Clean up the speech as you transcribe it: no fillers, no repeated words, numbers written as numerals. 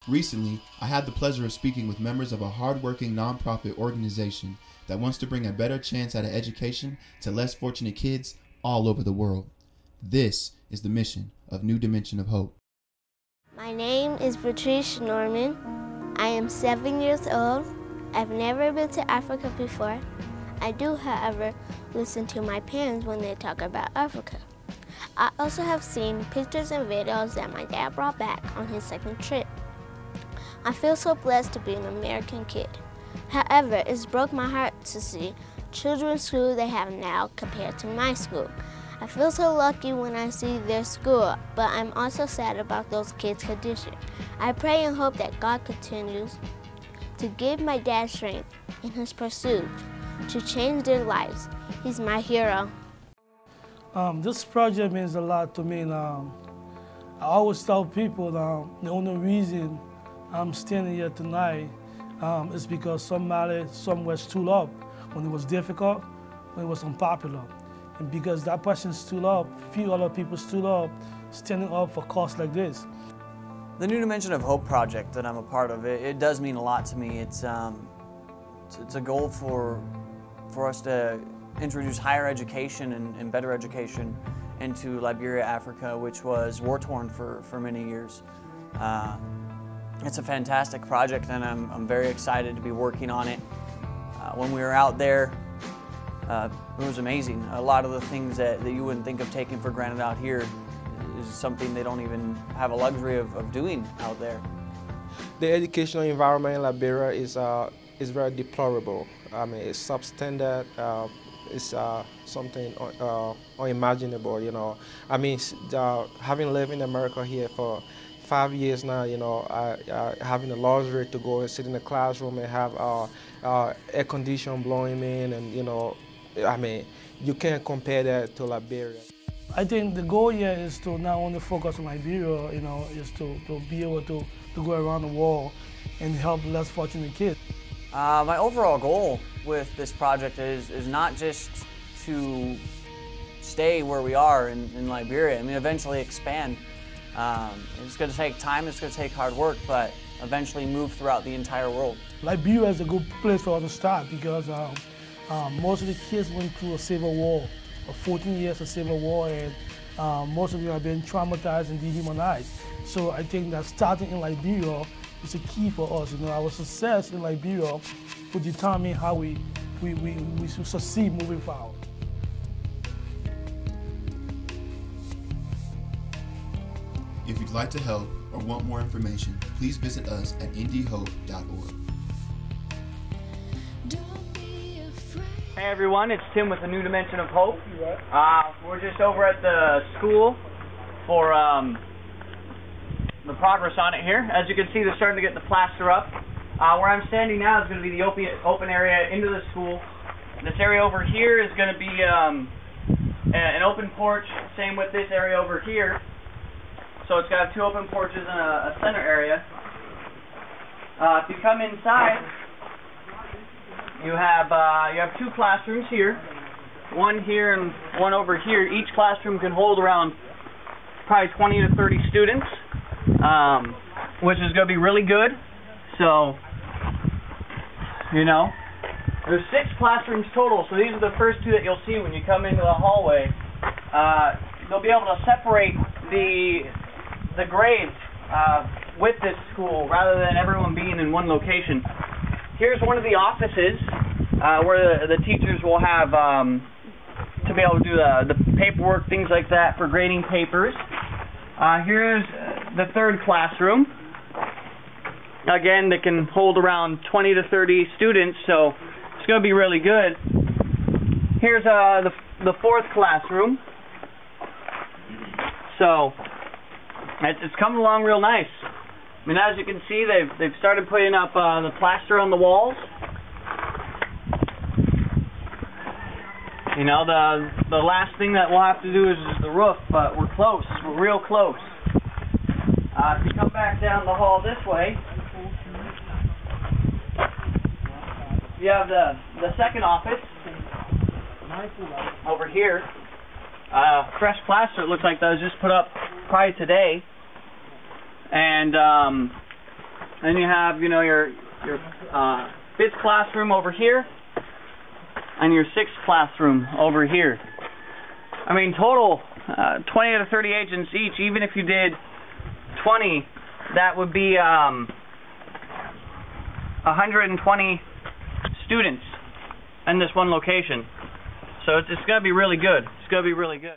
Recently, I had the pleasure of speaking with members of a hardworking nonprofit organization that wants to bring a better chance at an education to less fortunate kids all over the world. This is the mission of New Dimension of Hope. My name is Patrice Norman. I am 7 years old. I've never been to Africa before. I do, however, listen to my parents when they talk about Africa. I also have seen pictures and videos that my dad brought back on his second trip. I feel so blessed to be an American kid. However, it's broke my heart to see children's school they have now compared to my school. I feel so lucky when I see their school, but I'm also sad about those kids' condition. I pray and hope that God continues to give my dad strength in his pursuit to change their lives. He's my hero. This project means a lot to me. I always tell people the only reason I'm standing here tonight is because somebody somewhere stood up when it was difficult, when it was unpopular. And because that person stood up, few other people stood up, standing up for a cause like this. The New Dimension of Hope project that I'm a part of, it does mean a lot to me. It's a goal for us to introduce higher education and better education into Liberia, Africa, which was war-torn for many years. It's a fantastic project, and I'm very excited to be working on it. When we were out there, it was amazing. A lot of the things that you wouldn't think of taking for granted out here is something they don't even have a luxury of doing out there. The educational environment in Liberia is very deplorable. I mean, it's substandard. It's something unimaginable, you know. I mean, having lived in America here for 5 years now, you know, having the luxury to go and sit in the classroom and have air conditioning blowing in, and, you know, I mean, you can't compare that to Liberia. I think the goal here is to not only focus on Liberia, you know, is to be able to go around the world and help less fortunate kids. My overall goal with this project is not just to stay where we are in Liberia. I mean, eventually expand. It's going to take time, it's going to take hard work, but eventually move throughout the entire world. Liberia is a good place for us to start because most of the kids went through a civil war, 14 years of civil war, and most of them have been traumatized and dehumanized. So I think that starting in Liberia is a key for us. You know, our success in Liberia will determine how we should succeed moving forward. If you'd like to help or want more information, please visit us at indiehope.org. Hey everyone, it's Tim with the New Dimension of Hope. We're just over at the school for the progress on it here. As you can see, they're starting to get the plaster up. Where I'm standing now is going to be the open area into the school. This area over here is going to be an open porch, same with this area over here. So it's got 2 open porches and a center area. If you come inside, you have 2 classrooms here, one here and one over here. Each classroom can hold around probably 20 to 30 students, which is going to be really good. So, you know, there's 6 classrooms total, so these are the first 2 that you'll see when you come into the hallway. They'll be able to separate the grades with this school rather than everyone being in one location. Here's one of the offices where the teachers will have to be able to do the paperwork, things like that for grading papers. Here's the 3rd classroom. Again, they can hold around 20 to 30 students, so it's going to be really good. Here's the 4th classroom. So it's coming along real nice. I mean, as you can see, they've started putting up the plaster on the walls. You know, the last thing that we'll have to do is the roof, but we're close. We're real close. If you come back down the hall this way, you have the 2nd office over here. Fresh plaster, it looks like that was just put up probably today. And And you have, you know, your 5th classroom over here, and your 6th classroom over here. I mean, total 20 to 30 agents each. Even if you did 20, that would be 120 students in this one location. So it's going to be really good. It's going to be really good.